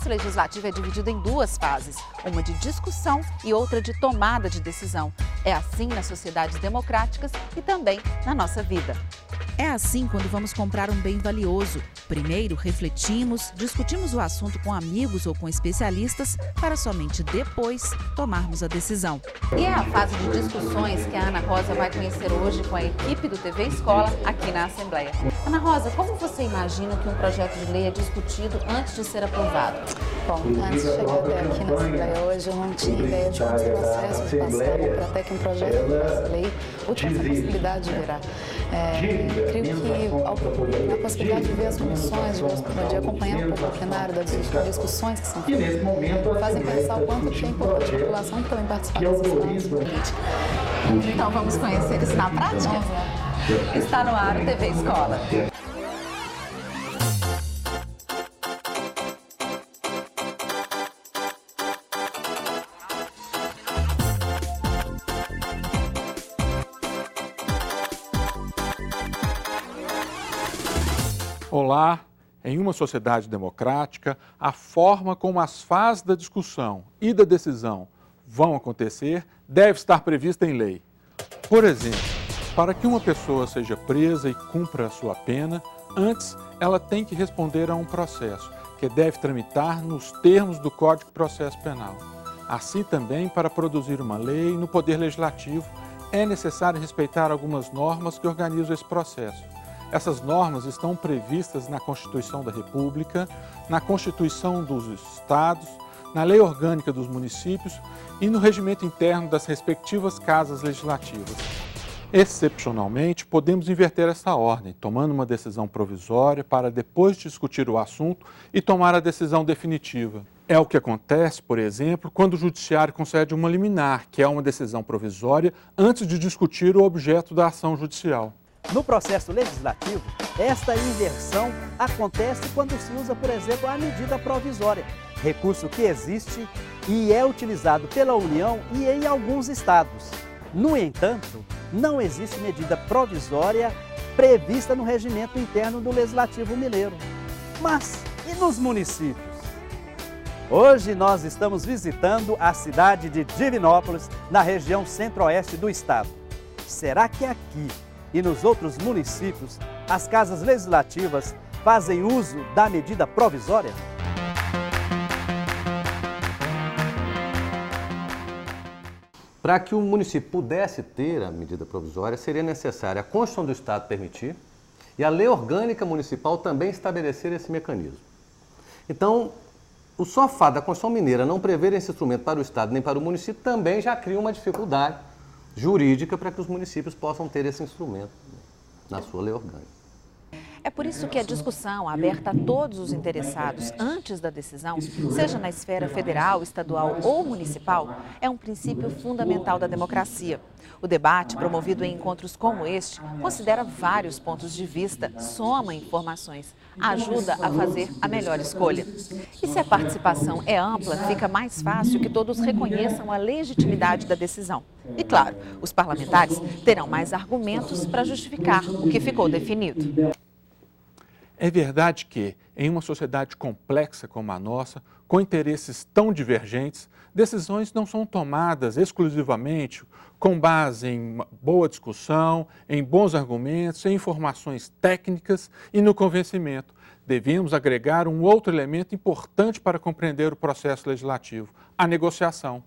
processo legislativo é dividido em duas fases, uma de discussão e outra de tomada de decisão. É assim nas sociedades democráticas e também na nossa vida. É assim quando vamos comprar um bem valioso. Primeiro, refletimos, discutimos o assunto com amigos ou com especialistas, para somente depois tomarmos a decisão. E é a fase de discussões que a Ana Rosa vai conhecer hoje com a equipe do TV Escola aqui na Assembleia. Ana Rosa, como você imagina que um projeto de lei é discutido antes de ser aprovado? Bom, antes de chegar até aqui na Assembleia hoje, eu não tinha ideia de quantos processos passavam para até que um projeto de lei ou tivesse a possibilidade de virar. Creio que a possibilidade de ver as comissões, de acompanhar um pouco o plenário das discussões que são feitas, fazem pensar o quanto que é importante a população também participar dessas formas políticas. Então vamos conhecer isso na prática? Vamos lá. Está no ar o TV Escola. Olá, em uma sociedade democrática, a forma como as fases da discussão e da decisão vão acontecer deve estar prevista em lei. Por exemplo, para que uma pessoa seja presa e cumpra a sua pena, antes ela tem que responder a um processo, que deve tramitar nos termos do Código de Processo Penal. Assim também, para produzir uma lei no Poder Legislativo, é necessário respeitar algumas normas que organizam esse processo. Essas normas estão previstas na Constituição da República, na Constituição dos Estados, na Lei Orgânica dos Municípios e no regimento interno das respectivas casas legislativas. Excepcionalmente, podemos inverter essa ordem, tomando uma decisão provisória para depois discutir o assunto e tomar a decisão definitiva. É o que acontece, por exemplo, quando o Judiciário concede uma liminar, que é uma decisão provisória, antes de discutir o objeto da ação judicial. No processo legislativo, esta inversão acontece quando se usa, por exemplo, a medida provisória, recurso que existe e é utilizado pela União e em alguns estados. No entanto, não existe medida provisória prevista no regimento interno do Legislativo Mineiro. Mas e nos municípios? Hoje nós estamos visitando a cidade de Divinópolis, na região centro-oeste do estado. Será que aqui e nos outros municípios, as casas legislativas fazem uso da medida provisória? Para que o município pudesse ter a medida provisória, seria necessária a Constituição do Estado permitir e a Lei Orgânica Municipal também estabelecer esse mecanismo. Então, o só fato da Constituição Mineira não prever esse instrumento para o Estado nem para o município também já cria uma dificuldade jurídica para que os municípios possam ter esse instrumento na sua lei orgânica. É por isso que a discussão aberta a todos os interessados antes da decisão, seja na esfera federal, estadual ou municipal, é um princípio fundamental da democracia. O debate, promovido em encontros como este, considera vários pontos de vista, soma informações, ajuda a fazer a melhor escolha. E se a participação é ampla, fica mais fácil que todos reconheçam a legitimidade da decisão. E claro, os parlamentares terão mais argumentos para justificar o que ficou definido. É verdade que, em uma sociedade complexa como a nossa, com interesses tão divergentes, decisões não são tomadas exclusivamente com base em boa discussão, em bons argumentos, em informações técnicas e no convencimento. Devemos agregar um outro elemento importante para compreender o processo legislativo: a negociação.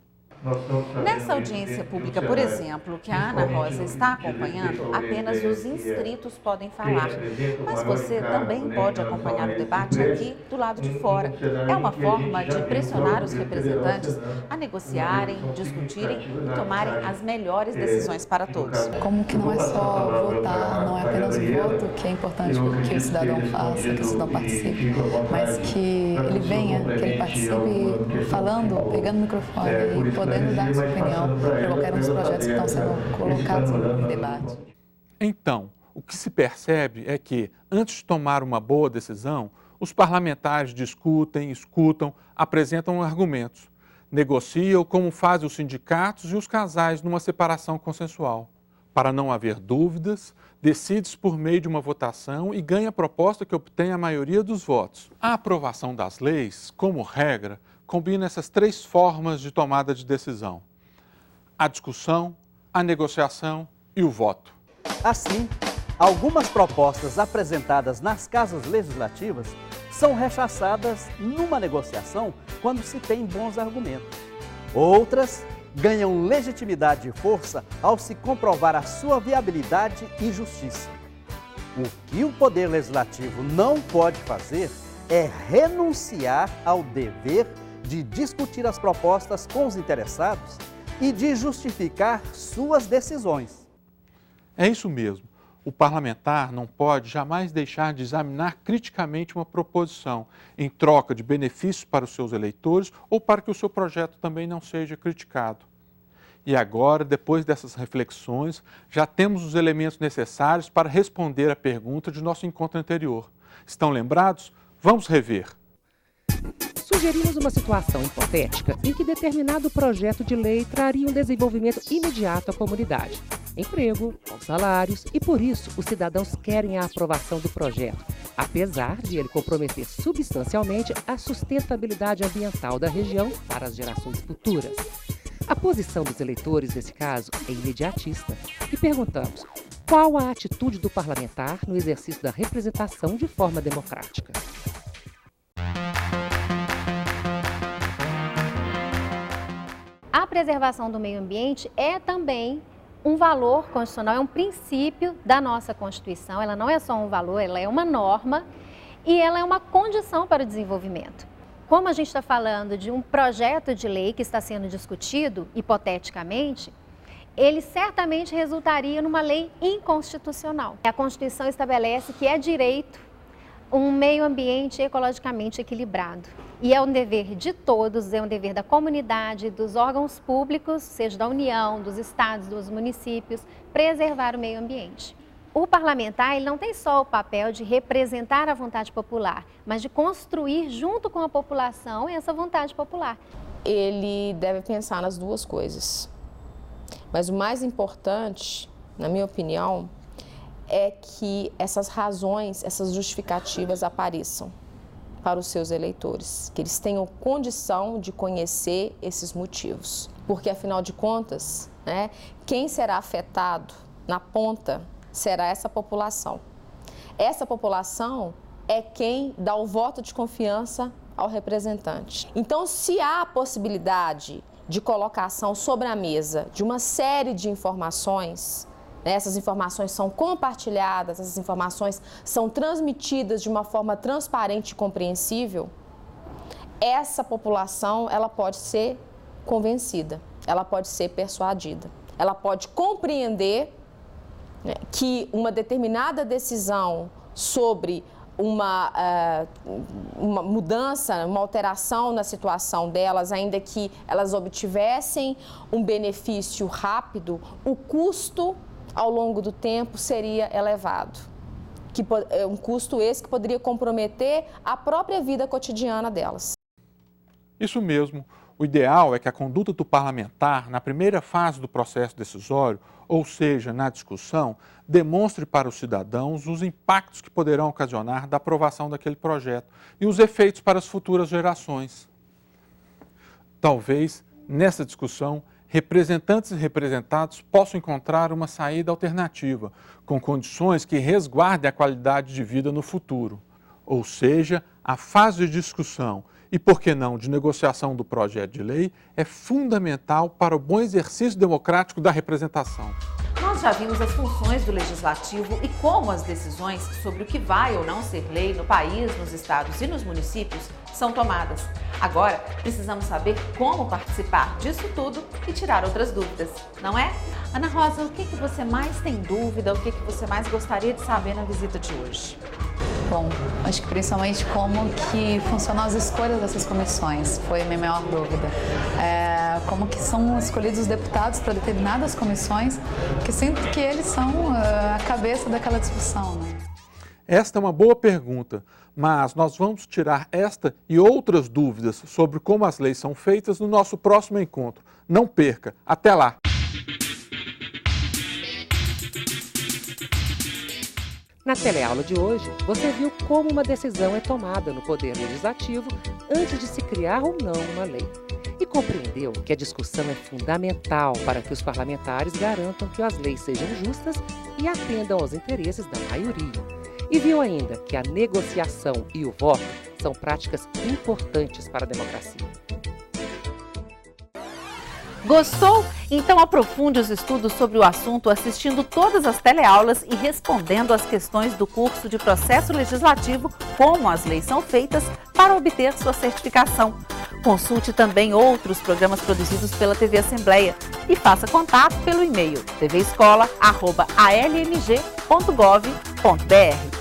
Nessa audiência pública, por exemplo, que a Ana Rosa está acompanhando, apenas os inscritos podem falar. Mas você também pode acompanhar o debate aqui do lado de fora. É uma forma de pressionar os representantes a negociarem, discutirem e tomarem as melhores decisões para todos. Como que não é só votar, não é apenas o voto que é importante que o cidadão faça, que o cidadão participe, mas que ele venha, que ele participe falando, pegando o microfone e podendo dar a sua opinião para qualquer um dos projetos que estão sendo colocados em debate. Então, o que se percebe é que, antes de tomar uma boa decisão, os parlamentares discutem, escutam, apresentam argumentos, negociam como fazem os sindicatos e os casais numa separação consensual. Para não haver dúvidas, decide-se por meio de uma votação e ganha a proposta que obtém a maioria dos votos. A aprovação das leis, como regra, combina essas três formas de tomada de decisão: a discussão, a negociação e o voto. Assim, algumas propostas apresentadas nas casas legislativas são rechaçadas numa negociação quando se tem bons argumentos. Outras ganham legitimidade e força ao se comprovar a sua viabilidade e justiça. O que o Poder Legislativo não pode fazer é renunciar ao dever de discutir as propostas com os interessados e de justificar suas decisões. É isso mesmo. O parlamentar não pode jamais deixar de examinar criticamente uma proposição em troca de benefícios para os seus eleitores ou para que o seu projeto também não seja criticado. E agora, depois dessas reflexões, já temos os elementos necessários para responder à pergunta de nosso encontro anterior. Estão lembrados? Vamos rever. Sugerimos uma situação hipotética em que determinado projeto de lei traria um desenvolvimento imediato à comunidade. Emprego, bons salários e, por isso, os cidadãos querem a aprovação do projeto, apesar de ele comprometer substancialmente a sustentabilidade ambiental da região para as gerações futuras. A posição dos eleitores, nesse caso, é imediatista e perguntamos: qual a atitude do parlamentar no exercício da representação de forma democrática? A preservação do meio ambiente é também um valor constitucional, é um princípio da nossa Constituição. Ela não é só um valor, ela é uma norma e ela é uma condição para o desenvolvimento. Como a gente está falando de um projeto de lei que está sendo discutido, hipoteticamente, ele certamente resultaria numa lei inconstitucional. A Constituição estabelece que é direito um meio ambiente ecologicamente equilibrado. E é um dever de todos, é um dever da comunidade, dos órgãos públicos, seja da União, dos estados, dos municípios, preservar o meio ambiente. O parlamentar ele não tem só o papel de representar a vontade popular, mas de construir junto com a população essa vontade popular. Ele deve pensar nas duas coisas. Mas o mais importante, na minha opinião, é que essas razões, essas justificativas apareçam para os seus eleitores, que eles tenham condição de conhecer esses motivos. Porque, afinal de contas, quem será afetado na ponta será essa população. Essa população é quem dá o voto de confiança ao representante. Então, se há a possibilidade de colocação sobre a mesa de uma série de informações, essas informações são compartilhadas, essas informações são transmitidas de uma forma transparente e compreensível, essa população ela pode ser convencida, ela pode ser persuadida, ela pode compreender que uma determinada decisão sobre uma mudança, uma alteração na situação delas, ainda que elas obtivessem um benefício rápido, o custo ao longo do tempo seria elevado. Um custo esse que poderia comprometer a própria vida cotidiana delas. Isso mesmo. O ideal é que a conduta do parlamentar, na primeira fase do processo decisório, ou seja, na discussão, demonstre para os cidadãos os impactos que poderão ocasionar da aprovação daquele projeto e os efeitos para as futuras gerações. Talvez, nessa discussão, representantes e representados possam encontrar uma saída alternativa, com condições que resguardem a qualidade de vida no futuro. Ou seja, a fase de discussão e, por que não, de negociação do projeto de lei é fundamental para o bom exercício democrático da representação. Nós já vimos as funções do Legislativo e como as decisões sobre o que vai ou não ser lei no país, nos estados e nos municípios são tomadas. Agora, precisamos saber como participar disso tudo e tirar outras dúvidas, não é? Ana Rosa, o que você mais tem dúvida, o que você mais gostaria de saber na visita de hoje? Bom, acho que principalmente como que funcionam as escolhas dessas comissões, foi a minha maior dúvida. Como que são escolhidos os deputados para determinadas comissões, que sinto que eles são a cabeça daquela discussão, né? Esta é uma boa pergunta, mas nós vamos tirar esta e outras dúvidas sobre como as leis são feitas no nosso próximo encontro. Não perca! Até lá! Na teleaula de hoje, você viu como uma decisão é tomada no Poder Legislativo antes de se criar ou não uma lei. E compreendeu que a discussão é fundamental para que os parlamentares garantam que as leis sejam justas e atendam aos interesses da maioria. E viu ainda que a negociação e o voto são práticas importantes para a democracia. Gostou? Então aprofunde os estudos sobre o assunto assistindo todas as teleaulas e respondendo às questões do curso de Processo Legislativo, como as leis são feitas, para obter sua certificação. Consulte também outros programas produzidos pela TV Assembleia e faça contato pelo e-mail tvescola@almg.gov.br.